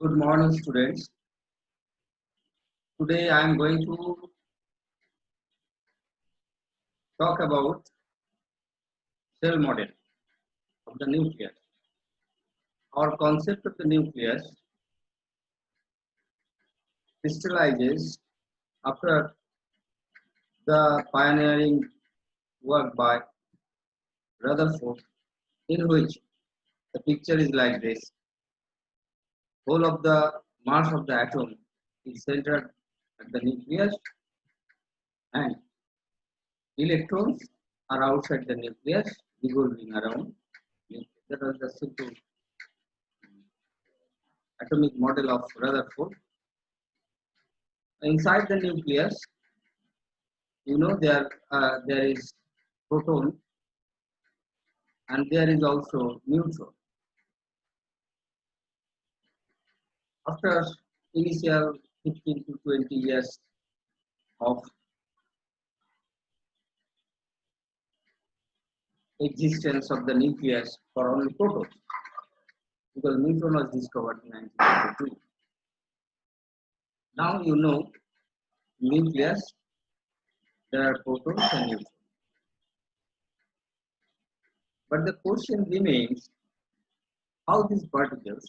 Good morning, students. Today I am going to talk about cell model of the nucleus. Our concept of the nucleus crystallizes after the pioneering work by Rutherford, in which the picture is like this. Whole of the mass of the atom is centered at the nucleus, and electrons are outside the nucleus, revolving around nucleus. That was the simple atomic model of Rutherford. Inside the nucleus, there is proton and there is also neutron. After initial 15 to 20 years of existence of the nucleus for only protons, because neutron was discovered in 1922. Now you know nucleus, there are protons and neutrons. But the question remains how these particles,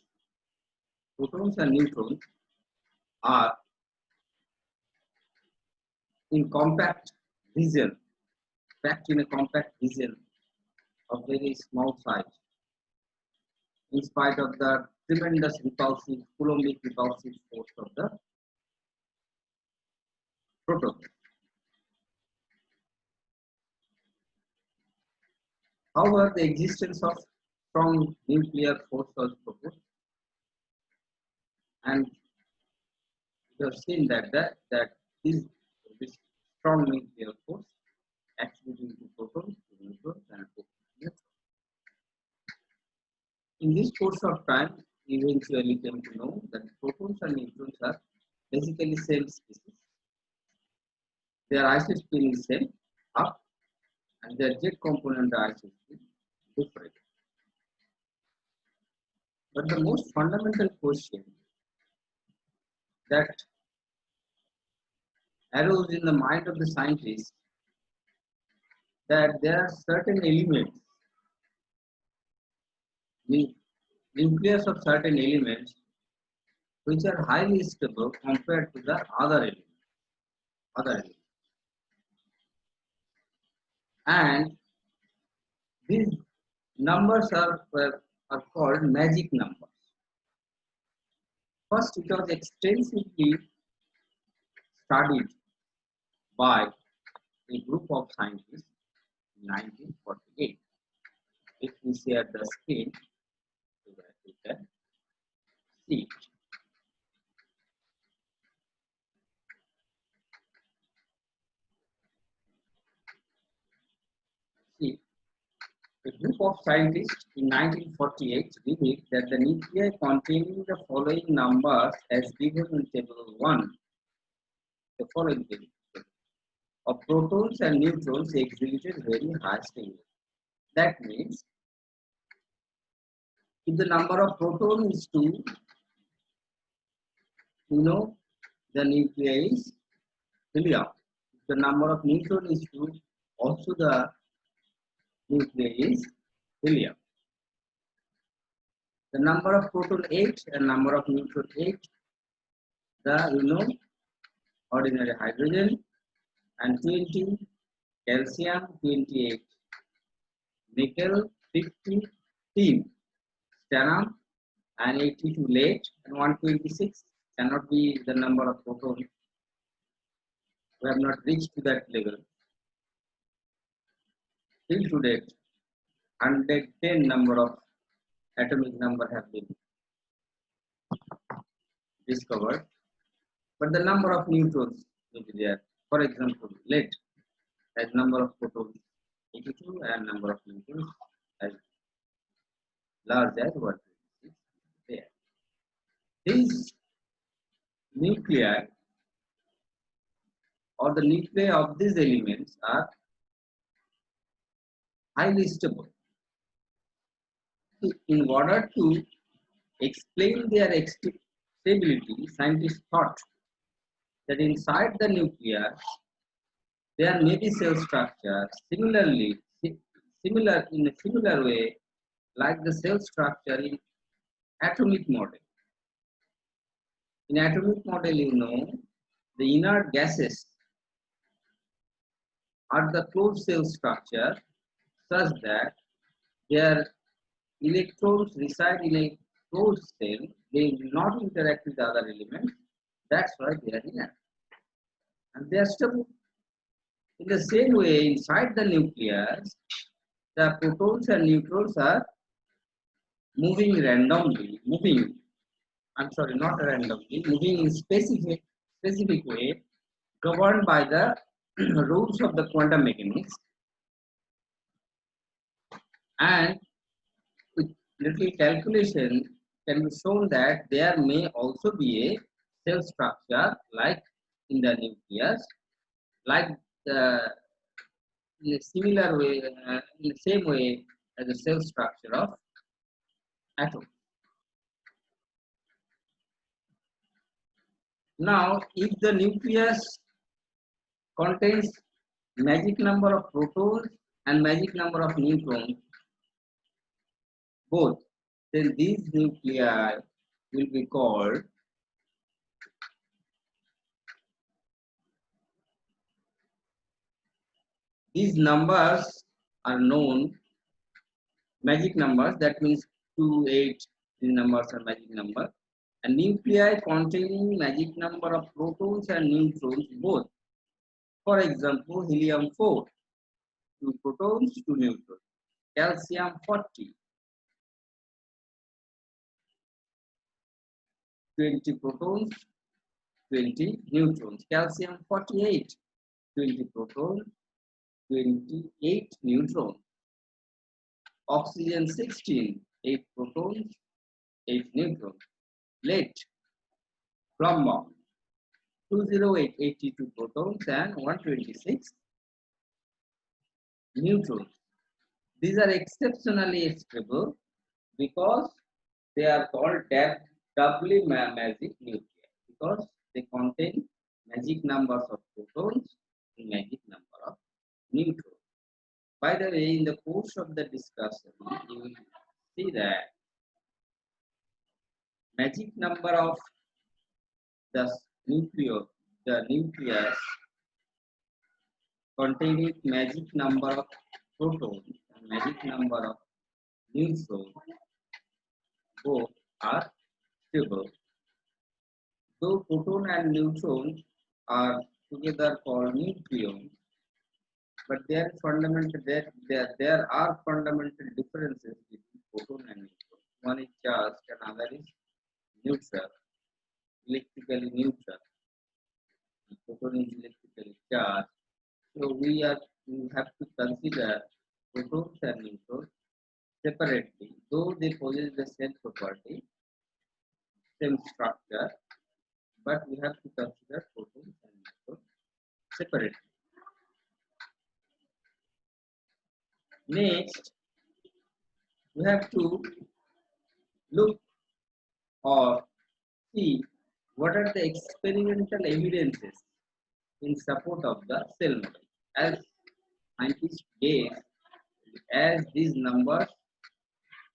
protons and neutrons, are in compact region, packed in a compact region of very small size, in spite of the tremendous repulsive, Coulombic repulsive force of the proton. However, the existence of strong nuclear force was proposed, and we have seen that this strong nuclear force actually due to protons, to neutrons, and to neutrons. In this course of time, we eventually came to know that protons and neutrons are basically same species. Their isospin is same, up, and their jet component isospin different. But the most fundamental question that arose in the mind of the scientists, that there are certain elements, the nucleus of certain elements, which are highly stable compared to the other elements. And these numbers are called magic numbers. First, it was extensively studied by a group of scientists in 1948. If we share the screen so that we can see. See, a group of scientists in 1948 revealed that the nuclei containing the following numbers as given in table 1, the following table of protons and neutrons exhibited very high state. That means if the number of protons is 2, the nuclei is helium. If the number of neutrons is 2, also the nuclei is helium. The number of proton 8 and number of neutron 8, the ordinary hydrogen, and 20 calcium 28, nickel 50, tin, stannum, and 82 lead, and 126 cannot be the number of protons. We have not reached to that level. Till to date, 110 number of atomic number have been discovered, but the number of neutrons will be there. For example, lead has number of protons 82 and number of neutrons as large as 126 there. These nuclei or the nuclei of these elements are highly stable. In order to explain their stability, scientists thought that inside the nucleus there may be cell structure similar in a similar way like the cell structure in atomic model. In atomic model, the inert gases are the closed cell structure such that their electrons reside in a closed cell. They will not interact with other elements. That's why they are inert. And they are stable. In the same way, inside the nucleus, the protons and neutrons are moving randomly, not randomly, moving in specific way, governed by the rules of the quantum mechanics, and with little calculation can be shown that there may also be a cell structure like in the nucleus, like the in a similar way, in the same way as the cell structure of atom. Now, if the nucleus contains magic number of protons and magic number of neutrons, both, then these nuclei will be called these numbers are known magic numbers. That means 2, 8, these numbers are magic number. And nuclei containing magic number of protons and neutrons both. For example, helium 4, 2 protons, 2 neutrons. Calcium 40, 20 protons, 20 neutrons. Calcium 48, 20 protons, 28 neutrons. Oxygen 16, 8 protons, 8 neutrons. Lead, plumber, 208, 82 protons and 126 neutrons. These are exceptionally stable because they are called doubly magic nuclei, because they contain magic numbers of protons and magic number of neutrons. By the way, in the course of the discussion, you will see that magic number of the nucleus containing magic number of protons and magic number of neutrons both are stable. Though proton and neutron are together called nucleons, but there are fundamental differences between proton and neutron. One is charged and other is neutral, electrically neutral. The proton is electrically charged. So we have to consider protons and neutrons separately, though they possess the same property, same structure, but we have to consider protons and neutrons separately. Next, we have to look or see what are the experimental evidences in support of the cell model. As scientists gave, as these numbers,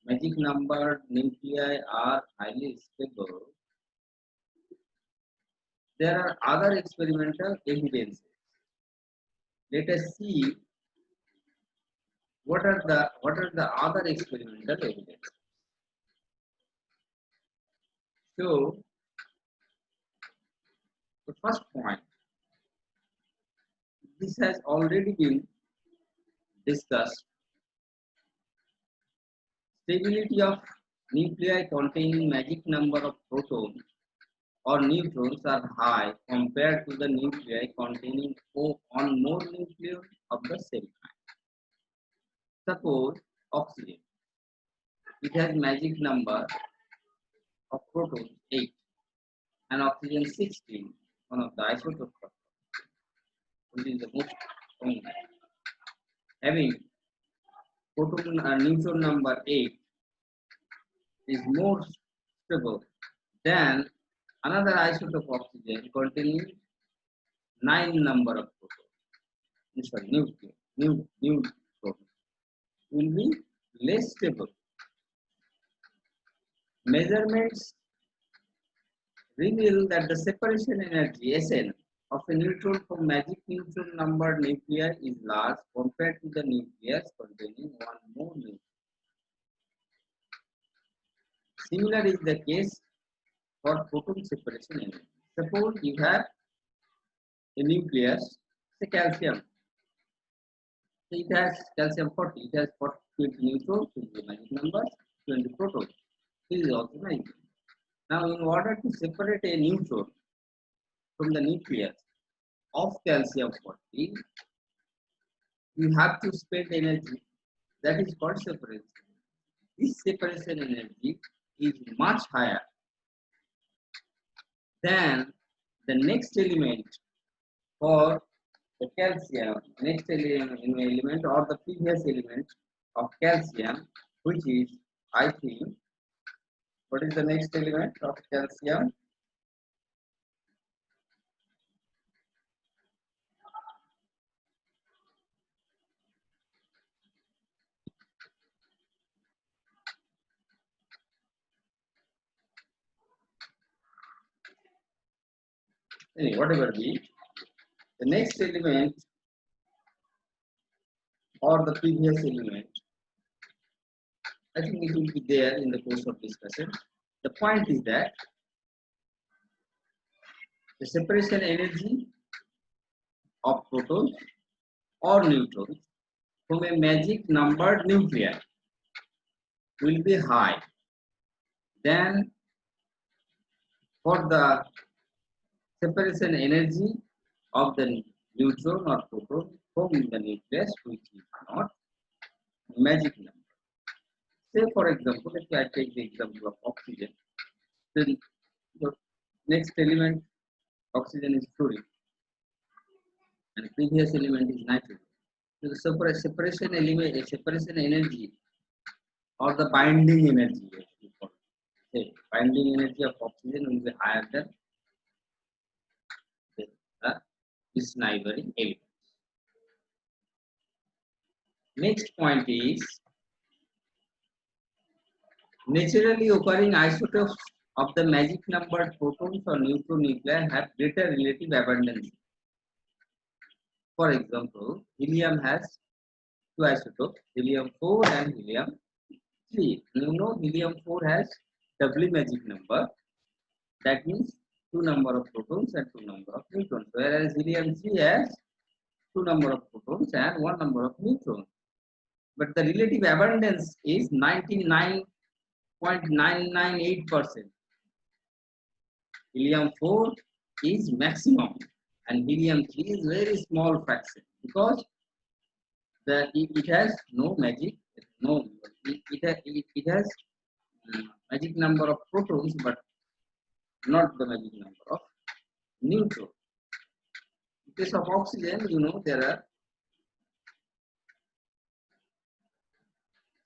magic number nuclei are highly stable, there are other experimental evidences. Let us see what are the other experimental evidences. So, the first point, this has already been discussed. Stability of nuclei containing magic number of protons or neutrons are high compared to the nuclei containing one more nucleon of the same kind. Suppose oxygen. It has magic number of protons 8 and oxygen 16, one of the isotopes of which is the most common. Having proton and neutron number 8 is more stable than Another isotope of oxygen containing 9 number of protons, sorry, new protons, will be less stable. Measurements reveal that the separation energy Sn of a neutron from magic neutron numbered nuclei is large compared to the nucleus containing one more neutron. Similar is the case for proton separation energy. Suppose you have a nucleus, say calcium. So it has calcium 40, it has 40, 20 neutrons, which is the magic number, 20 protons. This is also magic. Now, in order to separate a neutron from the nucleus of calcium 40, you have to spend energy that is called separation. This separation energy is much higher than the next element for the calcium, next element or the previous element of calcium, which is, I think, what is the next element of calcium? Anyway, whatever be, the next element or the previous element, I think it will be there in the course of discussion. The point is that the separation energy of protons or neutrons from a magic numbered nuclei will be high than for the separation energy of the neutron or proton from the nucleus, which is not magic number. Say, for example, if I take the example of oxygen, then the next element, oxygen, is fluorine, and previous element is nitrogen. So the separation element, separation energy, or the binding energy, as we call it, say, binding energy of oxygen will be higher than this neighboring element. Next point is naturally occurring isotopes of the magic numbered protons or neutron nuclei have greater relative abundance. For example, helium has two isotopes, helium-4 and helium-3. You know helium-4 has doubly magic number. That means two number of protons and two number of neutrons. Whereas helium-3 has two number of protons and one number of neutrons. But the relative abundance is 99.998%. Helium-4 is maximum and helium-3 is very small fraction because it has no magic, it has magic number of protons but not the magic number of neutrons. In case of oxygen, you know there are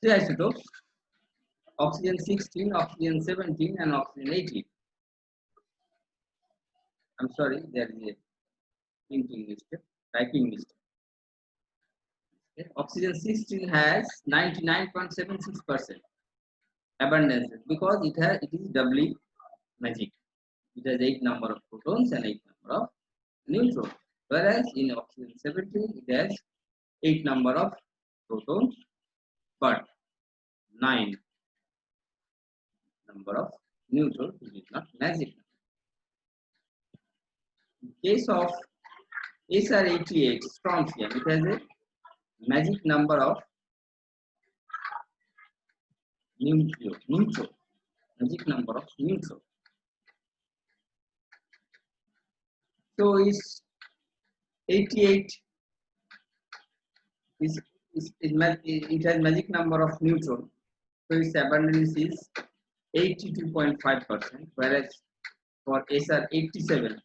three isotopes: oxygen 16, oxygen 17, and oxygen 18. I'm sorry, there is a printing mistake, typing mistake. Okay. Oxygen 16 has 99.76% abundance because it is doubly magic. It has 8 number of protons and 8 number of neutrons. Whereas in oxygen 17 it has 8 number of protons but 9 number of neutrons, which is not magic. In case of SR88 strontium, it has a magic number of neutron, magic number of neutron. So is 88 it has magic number of neutron, so its abundance is 82.5%, whereas for SR87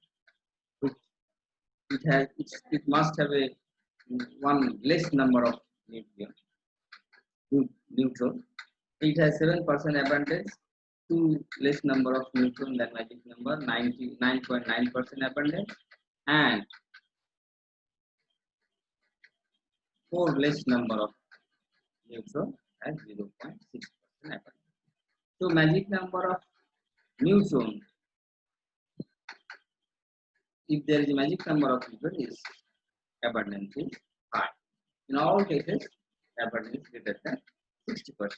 it must have a one less number of neutron. It has 7% abundance, 2 less number of neutrons than magic number, 99.9% abundance, and 4 less number of neutrons as 0.6% abundance. So magic number of neutrons, if there is a magic number of neutrons, is abundance is high. In all cases, abundance is greater than 60%.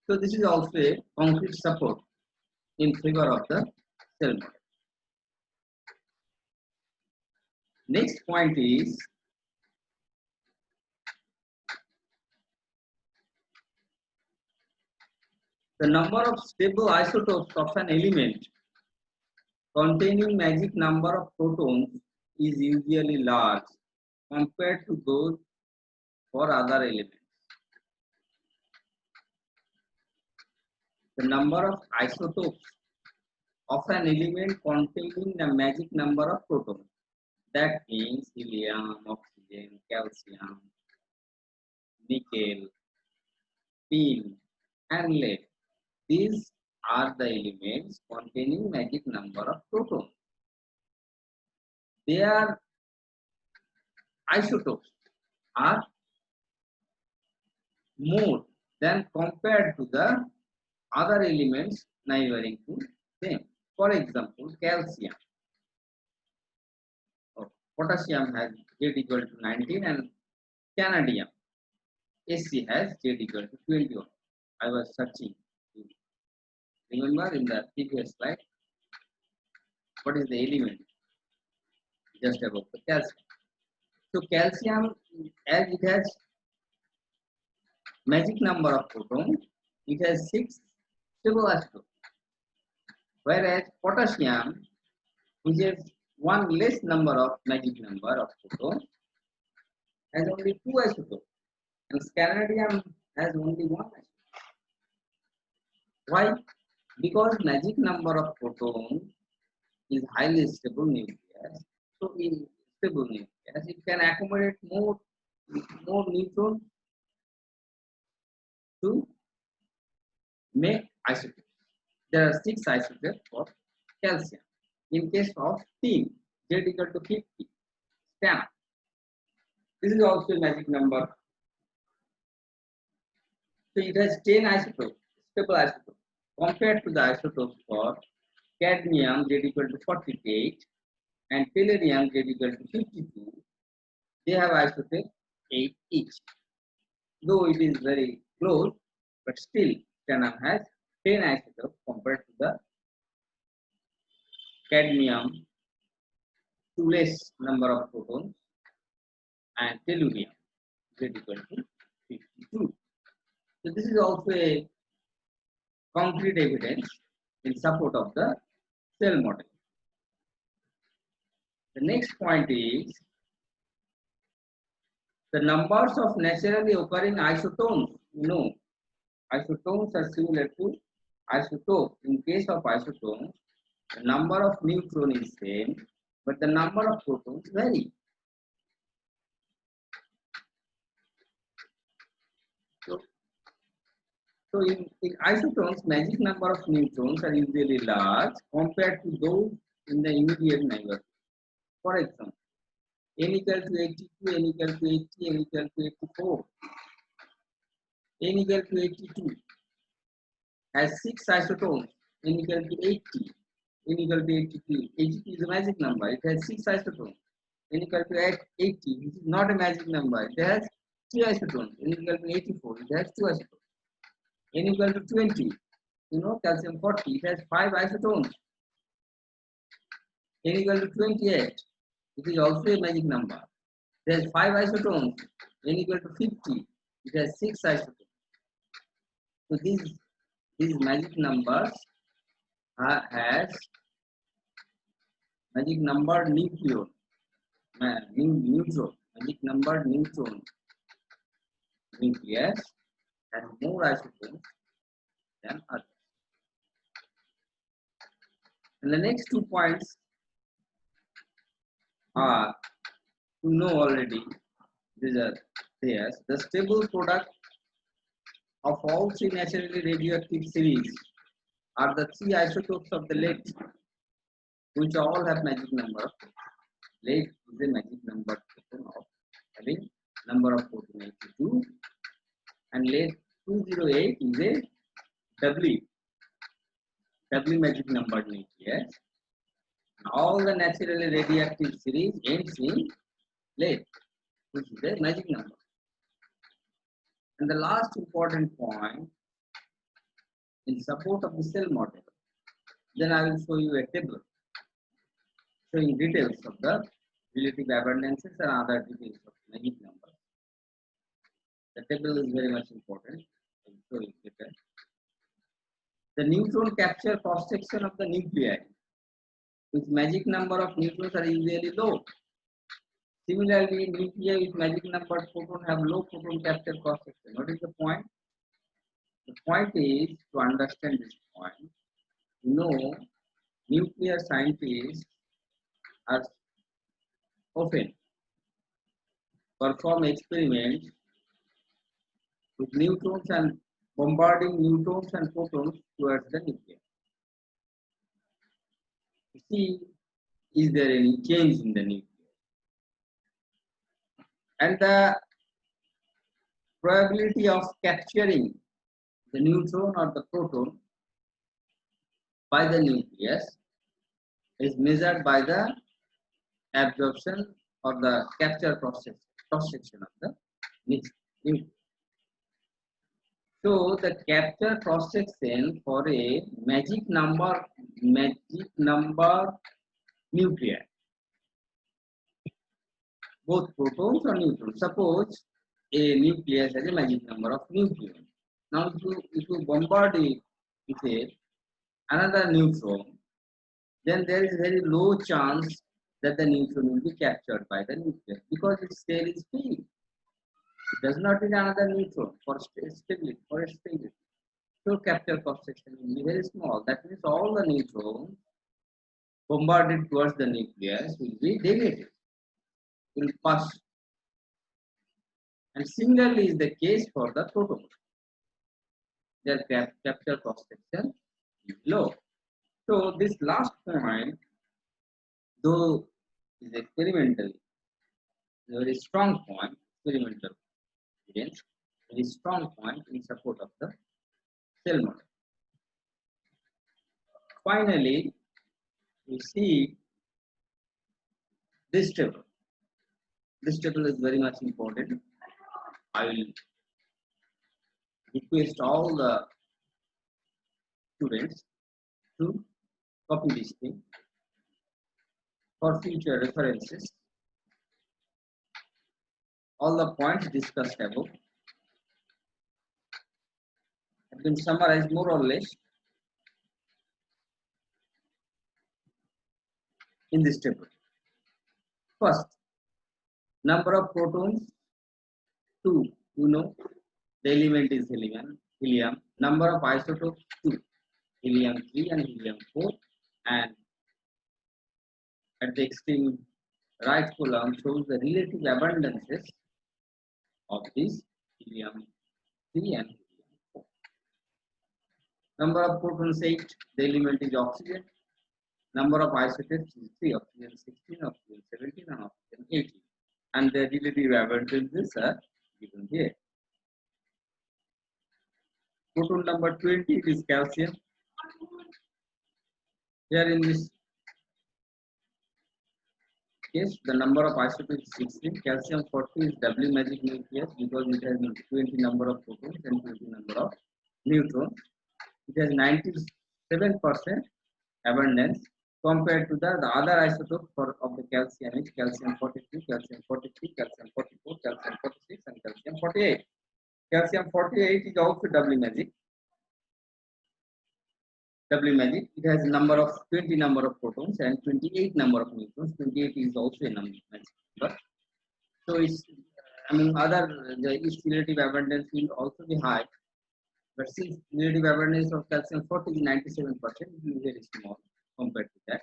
So this is also a concrete support in favor of the cell model. Next point is the number of stable isotopes of an element containing magic number of protons is usually large compared to those for other elements. The number of isotopes of an element containing the magic number of protons, that means helium, oxygen, calcium, nickel, tin, and lead. These are the elements containing magic number of protons. Their isotopes are more than compared to the other elements neighboring to them. For example, calcium. Potassium has Z equal to 19 and canadium Sc has Z equal to 21. I was searching. Remember in the previous slide, what is the element just above the calcium? So calcium, as it has magic number of protons, it has 6 stable isotopes. Whereas potassium, which has 1 less number of magic number of protons, has only 2 isotopes, and scanadium has only 1 isotope. Why? Because magic number of protons is highly stable nucleus. So in stable nucleus, it can accommodate more neutrons to make isotopes. There are 6 isotopes for calcium. In case of tin, Z equal to 50, stamp. This is also a magic number. So it has 10 isotopes, stable isotopes, compared to the isotopes for cadmium Z equal to 48 and tellurium Z equal to 52. They have isotopes 8 each. Though it is very close, but still Stannum has 10 isotopes compared to the cadmium, 2 less number of protons, and tellurium Z equal to 52. So this is also a concrete evidence in support of the cell model. The next point is the numbers of naturally occurring isotones. Isotones are similar to isotope. In case of isotones, the number of neutrons is same, but the number of protons vary. So in isotones, magic number of neutrons are usually large compared to those in the immediate neighborhood. For example, n equal to 82, n equal to 80, n equal to 84, n equal to 82 has 6 isotones, n equal to 80, n equal to 83. 82 is a magic number, it has 6 isotones. N equal to 80, which is not a magic number, it has 3 isotones. N equal to 84, it has 2 isotones. N equal to 20, calcium 40, it has 5 isotones. N equal to 28, it is also a magic number. It has 5 isotones. N equal to 50, it has 6 isotones. So these magic numbers has magic number neutron, magic number neutron nucleus has more isotopes than others. And the next 2 points are to know already. These are theirs. The stable product of all 3 naturally radioactive series are the three isotopes of the lead, which all have magic number. Lead is a magic number proton of having number of proton 82, and lead 208 is a doubly magic number nucleus. All the naturally radioactive series ends in lead, which is a magic number. And the last important point in support of the cell model, then I will show you a table showing details of the relative abundances and other details of magic numbers. The table is very much important. I will show you later. The neutron capture cross section of the nuclei with magic number of neutrons are usually low. Similarly, nuclei with magic number proton have low proton capture cross section. What is the point? The point is to understand this point. You know, nuclear scientists are often perform experiments with neutrons and bombarding neutrons and protons towards the nucleus. To see, is there any change in the nucleus? And the probability of capturing the neutron or the proton by the nucleus is measured by the absorption or the capture cross-section of the nucleus. So the capture cross-section for a magic number nuclei, both protons or neutrons. Suppose a nucleus has a magic number of nucleons. Now if you bombard it with another neutron, then there is very low chance that the neutron will be captured by the nucleus because its tail is free. It does not need another neutron for stability. So capture cross section will be very small. That means all the neutrons bombarded towards the nucleus will be negative, will pass. And similarly is the case for the protons. Their capture cross section is low. So this last point, though is experimentally a very strong point, experimental evidence, very strong point in support of the cell model. Finally, we see this table. This table is very much important. I will request all the students to copy this thing for future references. All the points discussed above have been summarized more or less in this table. First, number of protons 2. You know, the element is helium. Number of isotopes 2. Helium 3 and helium 4. And at the extreme right column shows the relative abundances of this helium 3 and helium 4. Number of protons 8. The element is oxygen. Number of isotopes is 3. Oxygen 16, oxygen 17, and oxygen 18. And the relative abundances are given here. Proton number 20 is calcium. Here in this case, the number of isotopes is 16. Calcium 40 is doubly magic nucleus because it has 20 number of protons and 20 number of neutrons. It has 97% abundance compared to the other isotope of the calcium is calcium 43, calcium 43, calcium 44, calcium 46, and calcium 48. Calcium 48 is also doubly magic. It has number of 20 number of protons and 28 number of neutrons. 28 is also a number. So it's, its relative abundance will also be high. But since relative abundance of calcium 40 is 97%, it is very small compared to that.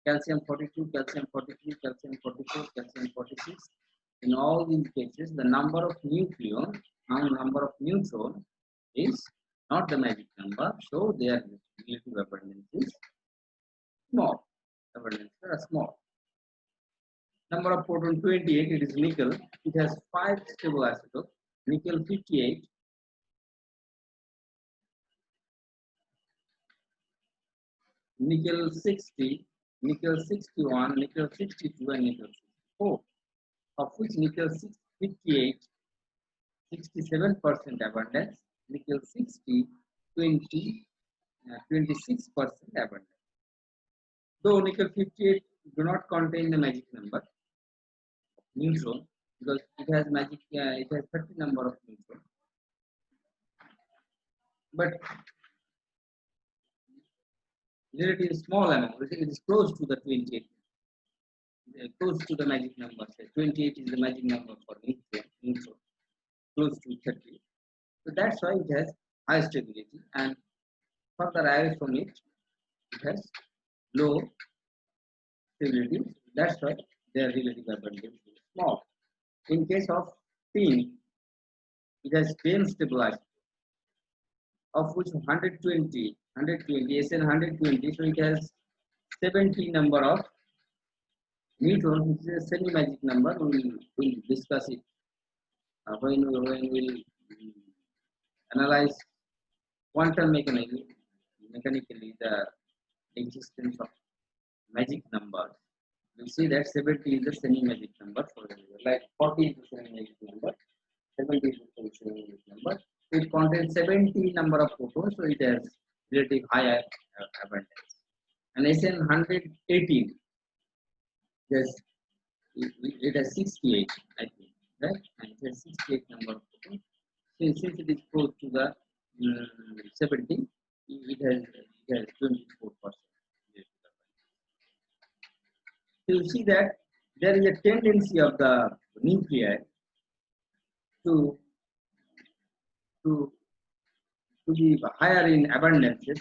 Calcium 42, calcium 43, calcium 44, calcium 46. In all these cases, the number of number of neutron is not the magic number, so they are relative abundance is small. Abundances are small. Number of proton 28, it is nickel. It has 5 stable isotopes. Nickel 58, nickel 60, nickel 61, nickel 62, and nickel 64, of which nickel 58, 67% abundance, nickel 60, 20, 26% abundance. Though nickel 58 do not contain the magic number of neutron, because it has 30 number of neutron, but relatively small amount. It is close to the 28, close to the magic number. Say 28 is the magic number for neutron, close to 30. So that's why it has high stability, and further away from it, it has low stability. That's why their relative abundance is small. In case of tin, it has 10 stabilized, of which 120, SN 120, so it has 70 number of neutrons, which is a semi-magic number. We'll discuss it when we'll analyze quantum mechanically the existence of magic numbers. You see that 70 is the semi-magic number, for like 40 is the semi-magic number, 70 is the semi-magic number. It contains 70 number of protons, so it has relative high abundance. And SN 118, yes, it has 68, I think, right? And it has 68 number of protons. Since it is close to the 70, it has 24%. So you see that there is a tendency of the nuclei to be higher in abundances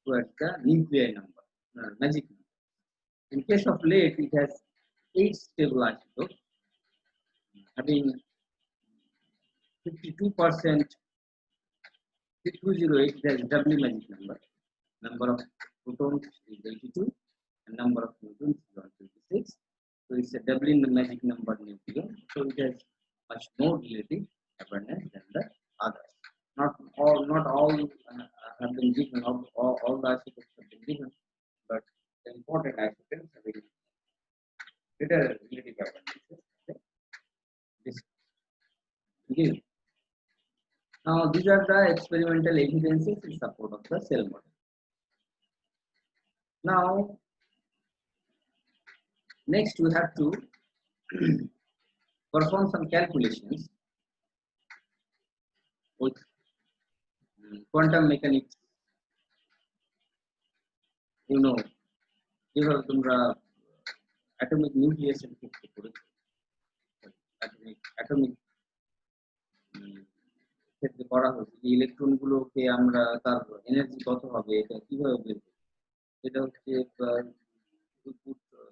towards the nuclei number, magic number. In case of lead, it has 8 stable isotopes, having 52%. 208, it has doubly magic number. Number of protons is 82, and number of neutrons is 126. So it's a doubling the magic number nucleon. So it has much more relative abundance than the others. Not all have been given. All the isotopes have been given, but the important isotopes have been greater relative abundance. Okay. This given. Now these are the experimental evidences in support of the cell model. Now next we have to perform some calculations with quantum mechanics. You know, either atomic nucleation atomic ক্ষেত্রে করা হচ্ছে যে electron গুলোকে আমরা তার energy কত হবে এটা কিভাবে বের করব, এটা হচ্ছে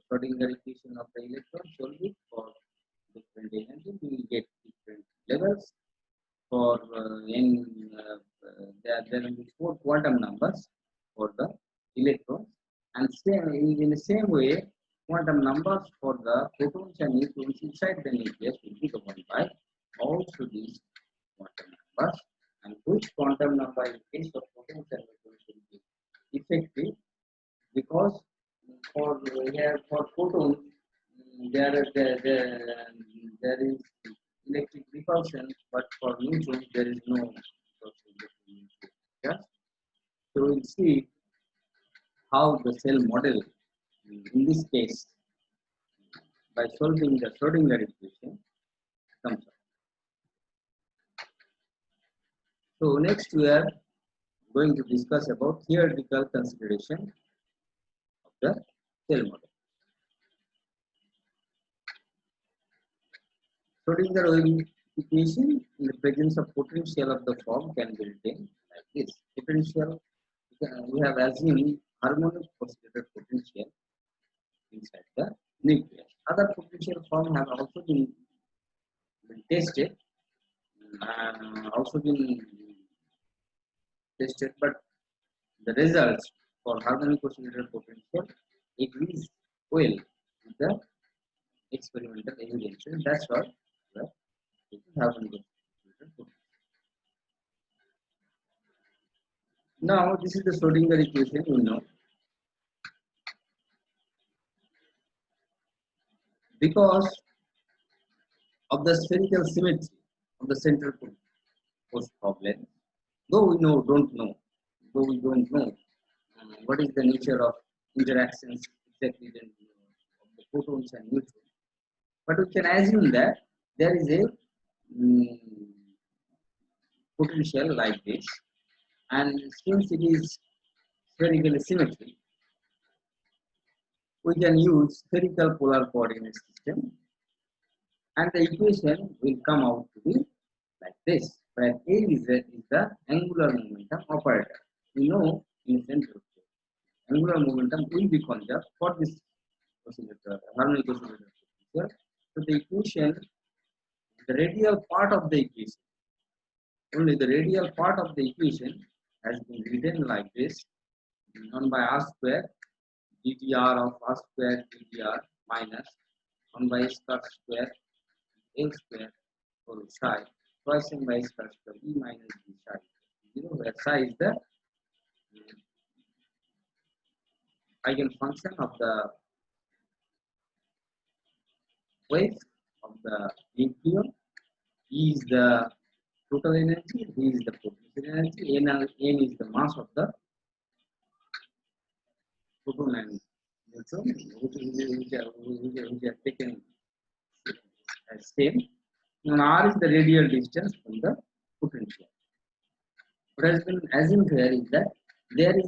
sorting the equation of the electron, solve it for different energy, we will get different levels for there will be 4 quantum numbers for the electrons, and in the same way quantum numbers for the protons and neutrons inside the nucleus will be governed by also these quantum numbers, and which quantum number in case of protons and neutrons will be effective, because for photons there is electric repulsion, but for neutrons there is no repulsion. Yeah? So we'll see how the cell model in this case by solving the Schrodinger equation comes up. So next we are going to discuss about theoretical consideration of the cell model. Schrodinger wave equation in the presence of potential of the form can be written like this. Potential, we have assumed harmonic oscillator potential inside the nucleus. Other potential form have also been tested, but the results for harmonic oscillator potential agrees well with the experimental evidence. And that's what the harmonic oscillator potential. Now, this is the Schrodinger equation, you know. Because of the spherical symmetry of the central force problem, though we don't know, what is the nature of interactions exactly of the photons and neutrons, but we can assume that there is a potential like this, and since it is spherical symmetry, we can use spherical polar coordinate system, and the equation will come out to be like this, where A is the angular momentum operator. We know in central force, angular momentum will be conserved for this oscillator, harmonic oscillator potential. So the equation, the radial part of the equation, only the radial part of the equation has been written like this: 1 by r square dtr of r square dtr minus 1 by square L square for psi twice m by square E minus B psi 0, where psi is the eigenfunction of the wave of the nucleon. E is the total energy, V is the potential energy, N is the mass of the photon and neutron, which are taken as same. And R is the radial distance from the potential. What has been assumed here is that there is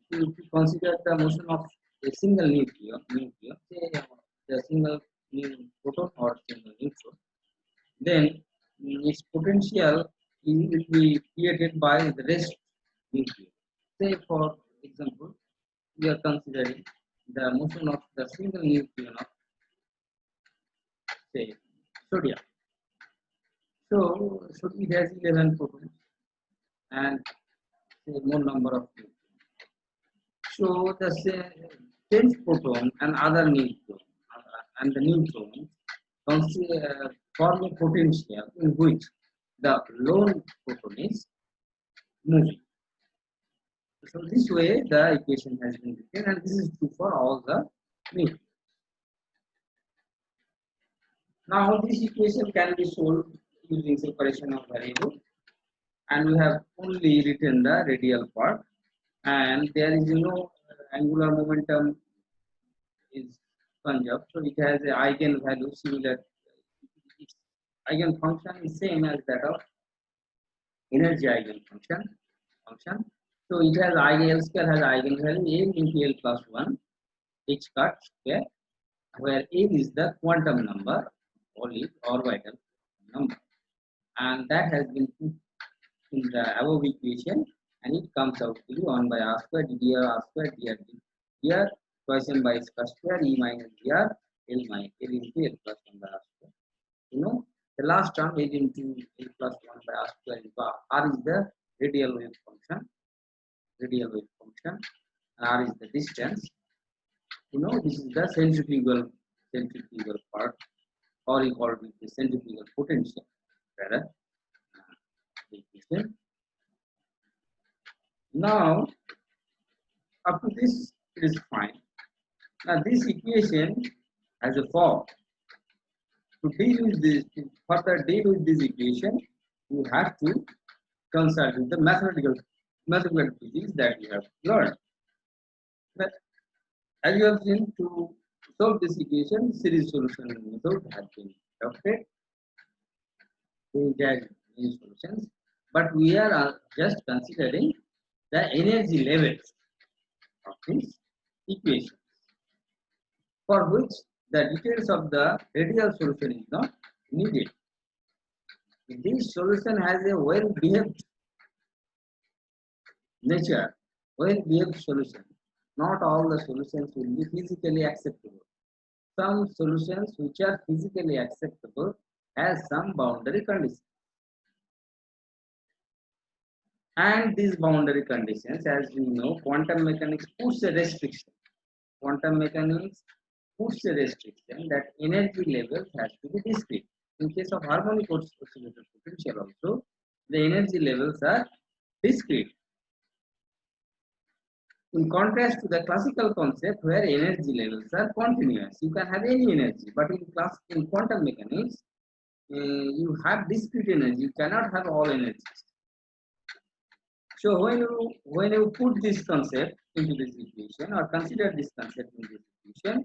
if you consider the motion of a single nucleon, say a single photon or single neutron, then its potential will be created by the rest nucleon. Say for example, we are considering the motion of the single nucleon of say sodium. So it has 11 photons and say more number of neutrons. So the 10th photon and other neutron and the neutron form a potential in which the lone photon is moving. So this way the equation has been written, and this is true for all the neutrons. Now this equation can be solved using separation of variable, and we have only written the radial part, and there is no angular momentum is conserved, so it has an eigenvalue similar. Its eigenfunction is same as that of energy eigenfunction. So it has L square has eigenvalue n into L plus 1 h cut square, where n is the quantum number, orbital number, and that has been put in the above equation, and it comes out to be 1 by r square dr r square dr twice m by square E minus dr L minus L into L plus 1 by r square. You know, the last term is into L plus 1 by r square into r is the radial wave function, and r is the distance. You know, this is the centrifugal part, or you call it the centrifugal potential. Rather, the equation. Now, up to this, it is fine. Now, this equation has a form. To further deal with this equation, you have to consult with the mathematical physics that you have learned. But as you have seen, to solve this equation, series solution method has been adopted. We get many solutions, but we are just considering the energy levels of this equation, for which the details of the radial solution is not needed. If this solution has a well-behaved nature, well-behaved solution, not all the solutions will be physically acceptable. Some solutions which are physically acceptable has some boundary conditions. And these boundary conditions, as we know, quantum mechanics puts a restriction. Quantum mechanics puts a restriction that energy levels has to be discrete. In case of harmonic oscillator potential also, the energy levels are discrete. In contrast to the classical concept where energy levels are continuous, you can have any energy, but in quantum mechanics, you have discrete energy. You cannot have all energies. So when you put this concept into this equation or consider this concept in this equation,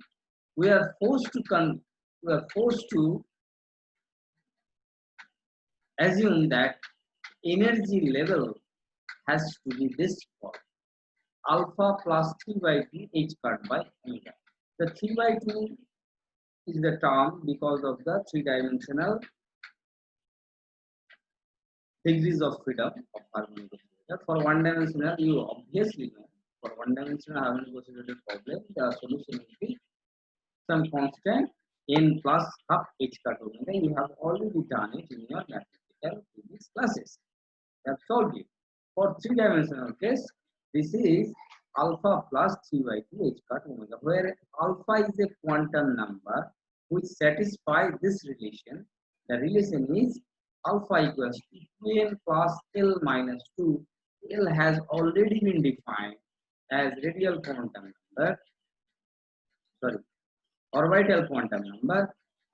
we are forced to assume that energy level has to be this form: alpha plus 3 by 2 h cut by omega. The 3 by 2 is the term because of the three-dimensional degrees of freedom of harmonic oscillator. For one-dimensional, you obviously know, for one-dimensional harmonic oscillator problem, the solution will be some constant n plus half h cut omega. You have already done it in your mathematical physics classes. You have solved it. For three-dimensional case, this is alpha plus 3 by 2 h cut omega, where alpha is a quantum number which satisfies this relation. The relation is alpha equals to 2n plus L minus 2. L has already been defined as radial quantum number, orbital quantum number,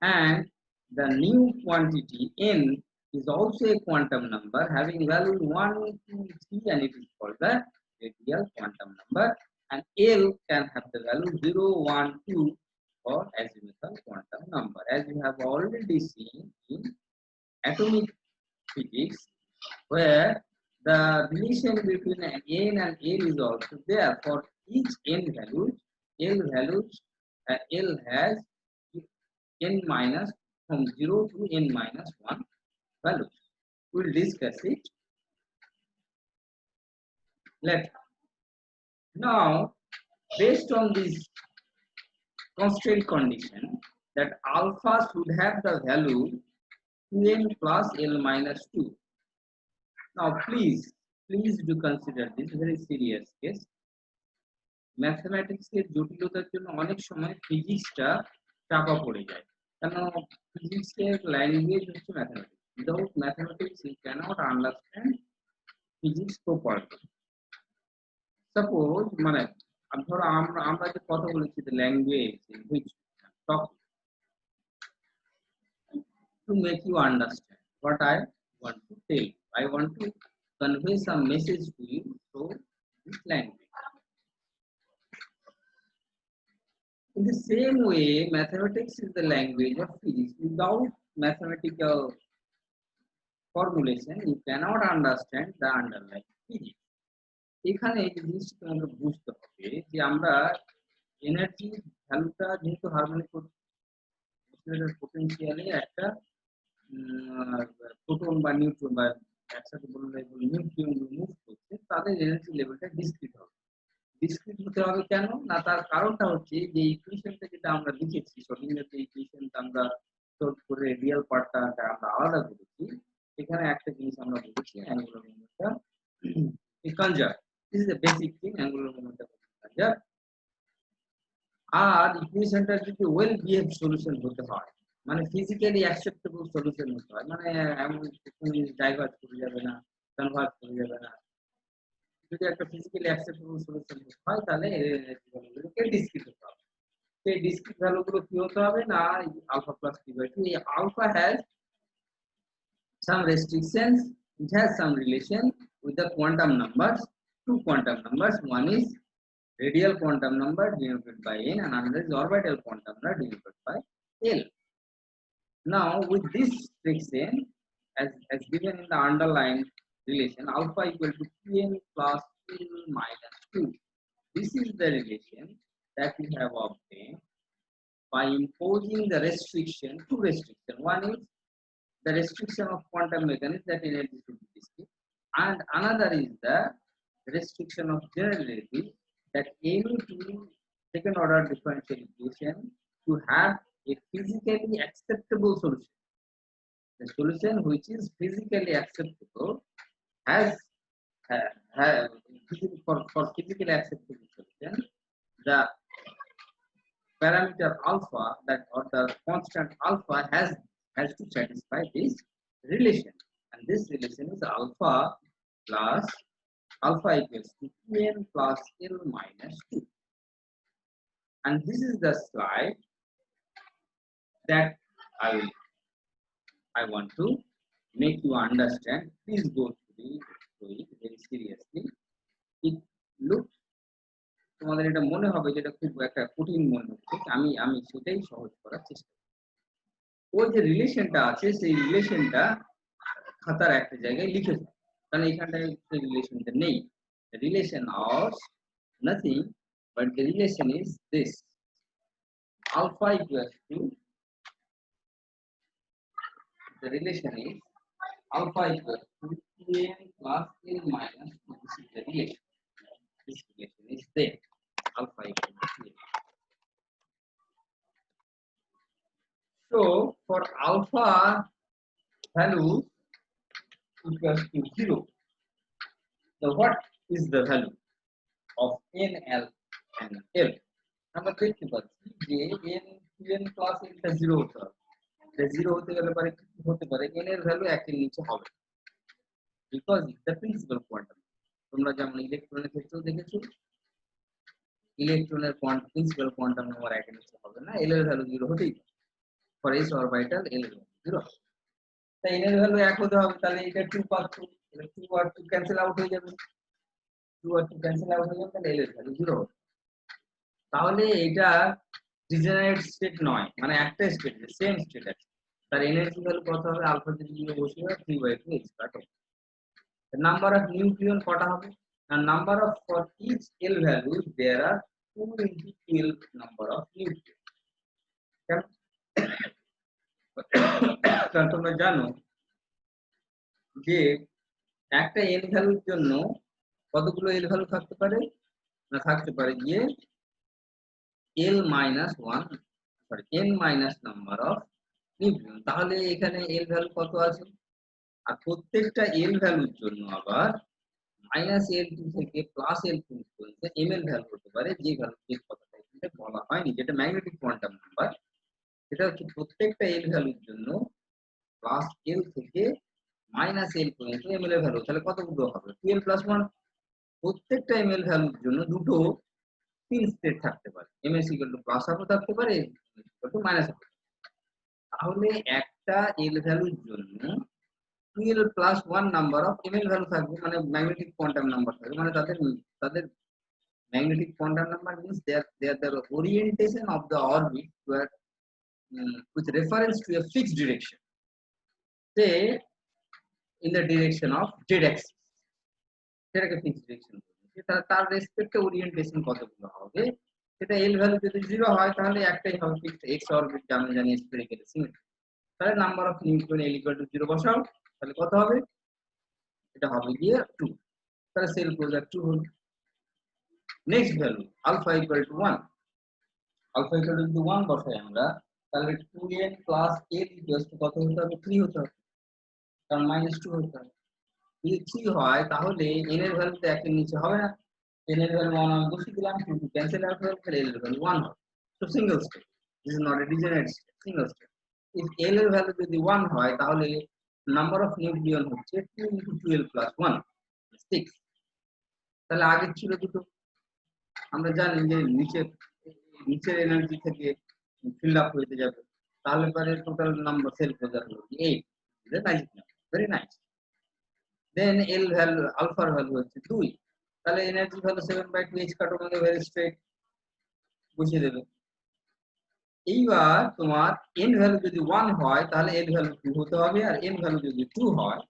and the new quantity n is also a quantum number having value 1, 2, 3, and it is called the radial quantum number, and L can have the value 0, 1, 2 for azimuthal quantum number. As you have already seen in atomic physics, where the relation between n and L is also there. For each n values, L has n minus from 0 to n minus 1 values. We'll discuss it later. Now, based on this constraint condition that alpha should have the value 2n plus L minus 2. Now, please do consider this very serious case. ম্যাথমেটিক্সের জটিলতার জন্য অনেক সময় ফিজিক্সটা চাপা পড়ে যায়, কারণ ফিজিক্সের language হচ্ছে mathematics. Without mathematics you cannot understand physics properly. Suppose মানে ধরো আমরা যে কথা বলেছি, the language in which talk to make you understand what I want to tell. I want to convey some message to you through this language. In the same way, mathematics is the language of physics. Without mathematical formulation, you cannot understand the underlying physics. এখানে এই জিনিসটা তোমাকে বুঝতে হবে যে আমরা energy ভ্যালুটা যেহেতু হারমোনিক পোটেনশিয়ালে একটা প্রোটন বা নিউট্রন বা একসাথে বললে নিউক্লিয়ন মুভ করছে, তাদের এনার্জি লেভেলটা ডিসক্রিট হবে। ডিসক্রিট হতে হবে কেন না, তার কারণটা হচ্ছে যে ইকুয়েশনটা যেটা আমরা লিখেছি, শর্টিংয়ের যে ইকুয়েশনটা আমরা সলভ করে রিয়েল পার্টটা আমরা আলাদা করেছি, এখানে একটা জিনিস আমরা বলেছি অ্যাঙ্গুলার মোমেন্টটা conserve. This is the basic thing, angular মোমেন্টটা কনজার্ভ। আর ইকুয়েশনটা যদি ওয়েল বিহেভ সলিউশন হতে হয়, মানে ফিজিক্যালি অ্যাকসেপ্টেবল সলিউশন হতে হয়, মানে এমন ডাইভার্জ করে যাবে না, কনভার্জ করে যাবে না। যদি একটা ফিজিক্যালি অ্যাকসেপ্টেবল সলিউশন হয় তাহলে ভ্যালুগুলোকে ডিসক্রিট হতে হবে। সেই ডিসক্রিট ভ্যালুগুলো কি হতে হবে না, alpha plus t by two. এই alpha has some restrictions, it has some relation with the quantum numbers, two quantum numbers. One is radial quantum number denoted by n, and another is orbital quantum number denoted by L. Now, with this restriction, as given in the underlying relation, alpha equal to 2n plus L minus 2. This is the relation that we have obtained by imposing the restriction, two restriction. One is the restriction of quantum mechanics that energy should be discrete, and another is the restriction of general relativity that any two second order differential equation to have a physically acceptable solution. The solution which is physically acceptable has for physical acceptable solution, the parameter alpha that or the constant alpha has to satisfy this relation, and this relation is alpha plus alpha equals to n plus l minus 2, and this is the slide that I I want to make you understand. Please go through it very seriously. It looks তোমাদের এটা মনে হবে যেটা খুব একটা কঠিন মনে হচ্ছে, আমি আমি সেটাই সহজ করার চেষ্টা করি। ওই যে রিলেশনটা আছে সেই রিলেশনটা খাতার একটা জায়গায় লিখে দাও, কারণ এখানটায় সেই রিলেশনটা নেই। Relation of nothing but the relation is this alpha equals to the relation is alpha equals to n plus l minus 2. This is the relation. This relation is there. Alpha equals to n. So for alpha value equals to 0, the what is the value of n, l and l? আমরা দেখতে পাচ্ছি যে n plus l টা 0 হতে হবে। 0 হতে গেলে পরে কি হতে পারে, n এর ভ্যালু 1 এর নিচে হবে, because it's the principal quantum. তোমরা যেমন ইলেকট্রনের ক্ষেত্রেও দেখেছো, ইলেকট্রনের প্রিন্সিপাল কোয়ান্টাম নাম্বার 1 এর নিচে হবে না, l এর ভ্যালু 0 হতেই পারে। ফর s অরবিটাল l এর ভ্যালু 0, তাই n এর ভ্যালু 1 হতে হবে, তাহলে এটা 2 পাচ্ছি, তাহলে 2 আর 2 ক্যান্সেল আউট হয়ে যাবে, 2 আর 2 ক্যান্সেল আউট হয়ে যাবে, তাহলে l এর ভ্যালু 0 হবে। তাহলে এটা ডিজেনারেট স্টেট নয়, মানে একটা স্টেট সেম স্টেট আছে, তার এনার্জি ভ্যালু কত হবে, আলফা যদি 0 বসিয়ে 3/2 এক্সট্রা হবে। The number of nucleon কটা হবে, and number of for each l values there are 2 into 12 number of nucleon. কারণ তোমরা জানো যে একটা l ভ্যালুর জন্য কতগুলো l ভ্যালু থাকতে পারে, না থাকতে পারে গিয়ে l minus 1 sorry n minus number of nucleon। তাহলে এখানে l ভ্যালু কত আছে, আর প্রত্যেকটা l ভ্যালুর জন্য আবার -L2 থেকে +L2 পর্যন্ত ml ভ্যালু হতে পারে, যে ভ্যালুটির কথাটা এখানে বলা হয়নি, যেটা ম্যাগনেটিক কোয়ান্টাম নাম্বার। সেটা হচ্ছে প্রত্যেকটা l ভ্যালুর জন্য +L থেকে -L পর্যন্ত ml এর ভ্যালু, তাহলে কতগুলো হবে 12 + 1। প্রত্যেকটা ml ভ্যালুর জন্য দুটো তিন স্টেট থাকতে পারে, ms প্লাস হাফও থাকতে পারে, মাইনাস হাফ। তাহলে একটা l ভ্যালুর জন্য 12 + 1 নাম্বার অফ ml ভ্যালু থাকবে, মানে ম্যাগনেটিক কোয়ান্টাম নাম্বার থাকবে, মানে তাদের magnetic quantum number means they are the orientation of the orbit where with reference to a fixed direction, say in the direction of z axis, সেটাকে fixed direction বলছে। তার রেসপেক্টে orientation কতগুলো হবে, সেটা l value যদি 0 হয় তাহলে একটাই হবে ফিক্সড x অরবিট, আমরা জানি স্ফেরিক্যাল সিমেট্রি। তাহলে নাম্বার অফ নিউক্লিয়ন l = 0 বসাও, তাহলে কত হবে, এটা হবে গিয়ে 2, তাহলে সেল ক্লোজার 2 হলো। নেক্সট ভ্যালু আলফা = 1, আলফা = 1 বসাই আমরা, তাহলে 2n plus l কত হতে হবে, 3 হতে হবে, কারণ -2 হতে হবে। যদি 3 হয় তাহলে n এর ভ্যালু তো 1 এর নিচে হবে না, n এর ভ্যালু 1 আমি বসিয়ে দিলাম, 2 ক্যান্সেল আউট হয়ে গেল, l এর ভ্যালু 1 হবে। So single state, this is not a degenerate state, single state. If l এর ভ্যালু যদি 1 হয় তাহলে নাম্বার অফ নিউক্লিয়ন হচ্ছে 2 × 12 + 1 6, তাহলে আগে ছিল দুটো। আমরা জানি যে নিচের এনার্জি থেকে ফিল আপ হতে যাবে, তাহলে পরে টোটাল নাম্বার সেল ক্লোজার হলো 8, is a nice number, very nice. Then L value আলফার ভ্যালু হচ্ছে 2, তাহলে এনার্জি ভ্যালু 7/2 h কাটার মধ্যে ভেরি স্ট্রেট বসিয়ে দেবে। এইবার তোমার n ভ্যালু যদি 1 হয় তাহলে l ভ্যালু 2 হতে হবে, আর n ভ্যালু যদি 2 হয়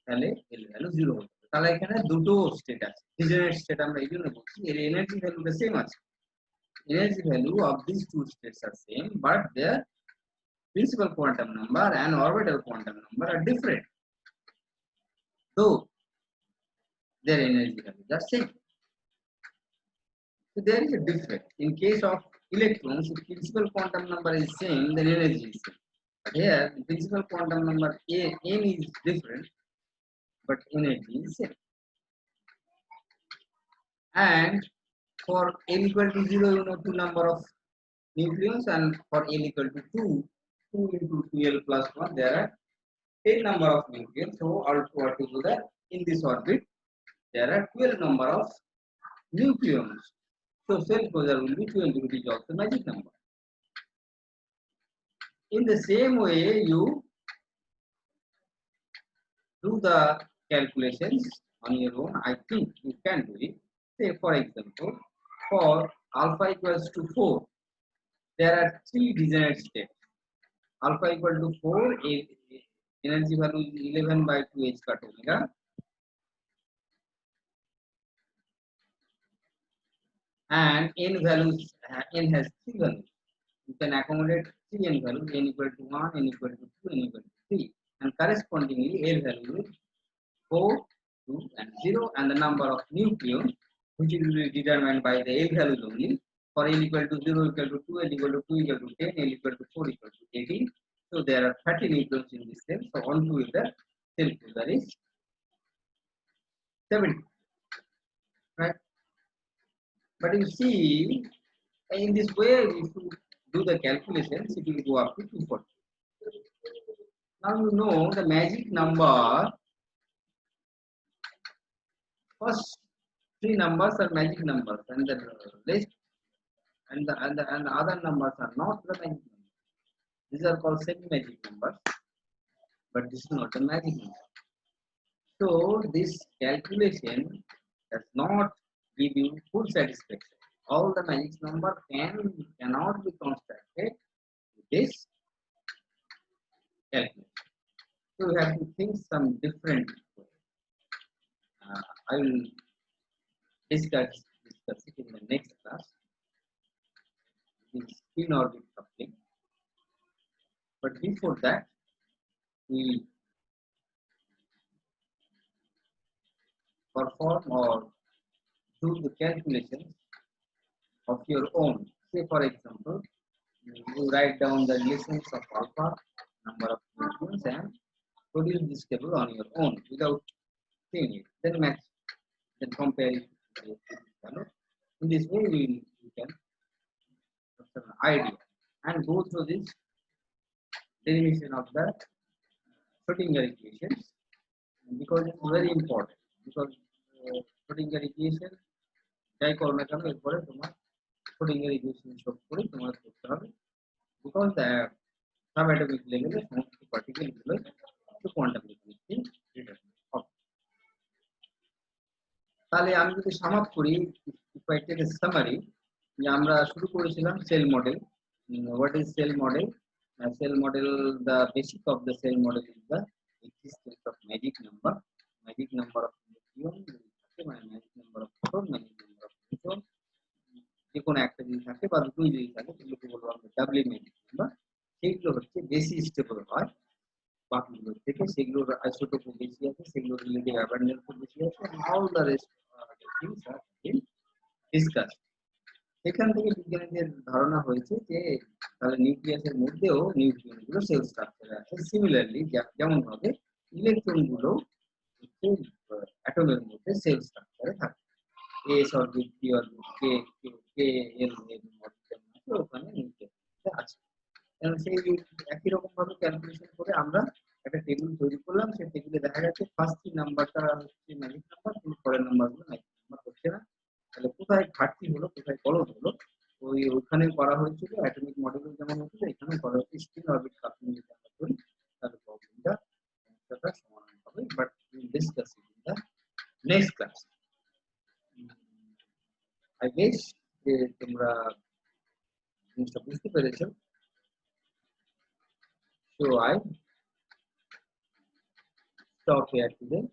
তাহলে l ভ্যালু 0 হতে হবে। তাহলে এখানে দুটো স্টেট আছে, ডিজেনারেট স্টেট আমরা এইজন্য বলছি, এর এনার্জি ভ্যালুটা সেম আছে। Energy value of these two states are same, but their principal quantum number and orbital quantum number are different, though their energy values are same. So there is a difference. In case of electrons, if principal quantum number is same, then energy is same. But here, the principal quantum number n is different, but energy is same. And for L equal to 0, you know two number of nucleons, and for L equal to 2, 2 into 12 plus 1, there are 10 number of nucleons. So altogether in this orbit, there are 12 number of nucleons. So cell closure will be 20, which is also magic number. In the same way, you do the calculations on your own. I think you can do it. Say for example, for alpha equals to 4, there are 3 degenerate states. Alpha equal to 4, energy value is 11 by 2 h cut omega, and n values, n has 3 values. You can accommodate 3 n values, n equal to 1, n equal to 2, n equal to 3, and correspondingly L value is 4, 2, and 0, and the number of nucleons, which will be determined by the L values only. For L equal to 0 equal to 2, L equal to 2 equal to 10, L equal to 4 equal to 18. So there are 30 nucleons in this cell. So on to the cell closure is 70, right? But you see, in this way, if you do the calculations, it will go up to 240. Now you know the magic number. First three numbers are magic numbers, and the rest and the other numbers are not the magic numbers. These are called semi-magic numbers, but this is not the magic number. So this calculation does not give you full satisfaction. All the magic number cannot be constructed with this calculation. So we have to think some different way. I will discuss it in the next class. The spin orbit coupling. But before that, we perform or do the calculations of your own. Say for example, you write down the relations of alpha, number of nucleons, and produce this table on your own without seeing it. Then match, then compare it with this value. In this way, you can have an idea and go through this derivation of the Schrodinger equations, because it's very important. Because Schrodinger equation যাই করো না কেন এরপরে তোমার Schrodinger equation সব করে তোমার করতে হবে, because subatomic level এ সমস্ত পার্টিকেল গুলো একটু কোয়ান্টাম মেকানিক্সে ডিটারমাইন হবে। তাহলে আমি যদি সামাপ করি, if I take a summary, যে আমরা শুরু করেছিলাম cell model. What is cell model? Cell model, the basic of the cell model is the existence of magic number of nucleon, magic number of proton, magic number of neutron, যে কোনো একটা যদি থাকে বা দুটোই যদি থাকে সেগুলোকে বলবো আমরা ডাবলি ম্যাজিক নাম্বার। সেগুলো হচ্ছে বেশি স্টেবল হয় বাকিগুলোর থেকে, সেগুলোর আইসোটোপ বেশি আছে, সেগুলোর রিলেটিভ অ্যাবান্ডেন্স বেশি আছে, all the rest things are been discuss. এখান থেকে বিজ্ঞানীদের ধারণা হয়েছে যে তাহলে নিউক্লিয়াসের মধ্যেও নিউক্লিয়নগুলো সেল স্ট্রাকচারে আছে। সিমিলারলি যেমন ভাবে ইলেকট্রনগুলো অ্যাটমের মধ্যে সেল স্ট্রাকচারে থাকে, এস অরবিট, পি অরবিট, কে কে এল এর মধ্যে ওখানে নিউক্লিয়াস আছে। সেই একই রকম ভাবে ক্যালকুলেশন করে আমরা একটা টেবিল তৈরি করলাম। সেই টেবিলে দেখা যাচ্ছে ফার্স্ট 3 নাম্বারটা হচ্ছে ম্যাজিক নাম্বার, কিন্তু পরের নাম্বারগুলো ম্যাজিক নাম্বার হচ্ছে না। তাহলে কোথায় ঘাটতি হলো, কোথায় গলদ হলো, ওইখানে করা হয়েছিল অ্যাটমিক মডেলে যেমন হয়েছিল, এখানে করা হচ্ছে স্পিন অরবিট কাপলিং যদি আমরা করি তাহলে প্রবলেমটা সমাধান হবে। But will discuss it in the next class. I guess যে তোমরা জিনিসটা বুঝতে পেরেছো। So I stop here today.